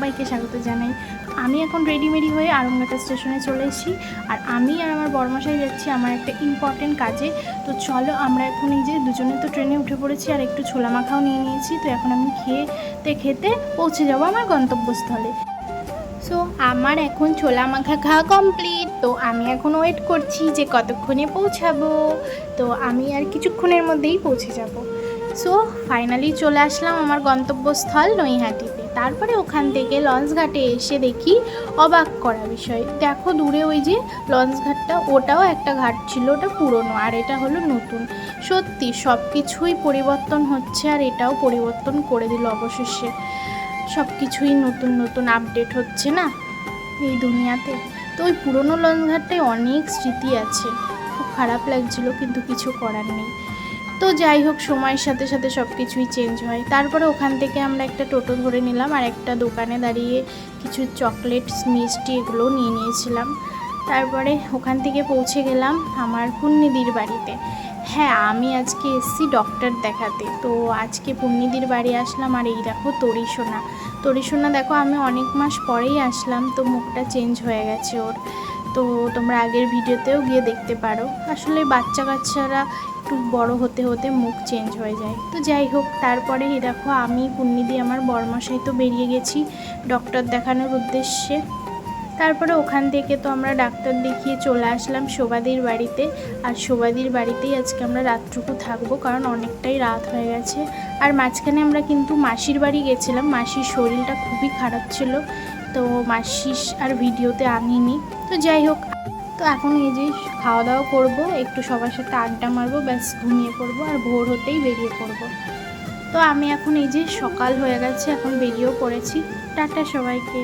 সবাইকে স্বাগত জানাই। আমি এখন রেডিমেডি হয়ে আরামবাগ স্টেশনে চলে এসেছি, আর আমি আর আমার বড়মশাই যাচ্ছি আমার একটা ইম্পর্টেন্ট কাজে। তো চলো আমরা এখন এই যে দুজনে তো ট্রেনে উঠে পড়েছি, আর একটু ছোলা মাখাও নিয়ে নিয়েছি। তো এখন আমি খেতে পৌঁছে যাবো আমার গন্তব্যস্থলে। সো আমার এখন ছোলা মাখা খাওয়া কমপ্লিট। তো আমি এখন ওয়েট করছি যে কতক্ষণে পৌঁছাবো। তো আমি আর কিছুক্ষণের মধ্যেই পৌঁছে যাব। সো ফাইনালি চলে আসলাম আমার গন্তব্যস্থল নৈহাটিতে। তারপরে ওখান থেকে লঞ্চঘাটে এসে দেখি অবাক করা বিষয়। দেখো দূরে ওই যে লঞ্চঘাটটা, ওটাও একটা ঘাট ছিল, ওটা পুরনো আর এটা হলো নতুন। সত্যি সব কিছুই পরিবর্তন হচ্ছে, আর এটাও পরিবর্তন করে দিল অবশেষে। সব কিছুই নতুন নতুন আপডেট হচ্ছে না এই দুনিয়াতে। তো ওই পুরনো লঞ্চঘাটটায় অনেক স্মৃতি আছে, খুব খারাপ লাগছিল কিন্তু কিছু করার নেই। তো যাই হোক, সময়ের সাথে সাথে সব কিছুই চেঞ্জ হয়। তারপরে ওখান থেকে আমরা একটা টোটো ধরে নিলাম, আর একটা দোকানে দাঁড়িয়ে কিছু চকলেটস মিষ্টি এগুলো নিয়ে নিয়েছিলাম। তারপরে ওখান থেকে পৌঁছে গেলাম আমার পুণ্যিদির বাড়িতে। হ্যাঁ, আমি আজকে এসেছি ডক্টর দেখাতে। তো আজকে পুণ্যিদির বাড়ি আসলাম, আর এই দেখো তরিসোনা দেখো, আমি অনেক মাস পরেই আসলাম, তো মুখটা চেঞ্জ হয়ে গেছে ওর। তো তোমরা আগের ভিডিওতেও গিয়ে দেখতে পারো। আসলে বাচ্চা কাচ্চারা একটু বড় হতে হতে মুখ চেঞ্জ হয়ে যায়। তো যাই হোক, তারপরে দেখো আমি পুণ্যিদি আমার বড়মশাই তো বেরিয়ে গেছি ডক্টর দেখানোর উদ্দেশ্যে। তারপরে ওখান থেকে তো আমরা ডাক্তার দেখিয়ে চলে আসলাম শোভাদির বাড়িতে। আর শোভাদির বাড়িতেই আজকে আমরা রাতটুকু থাকবো, কারণ অনেকটাই রাত হয়ে গেছে। আর মাঝখানে আমরা কিন্তু মাসির বাড়ি গেছিলাম, মাসির শরীরটা খুবই খারাপ ছিল, তো মাসির আর ভিডিওতে আনিনি। তো যাই হোক, তো এখন এই যে খাওয়া দাওয়া করবো, একটু সবার সাথে আড্ডা মারবো, ব্যাস ঘুমিয়ে পড়বো, আর ভোর হতেই বেরিয়ে পড়বো। তো আমি এখন এই যে সকাল হয়ে গেছে, এখন বেরিয়েও পড়েছি। টাটা সবাইকে।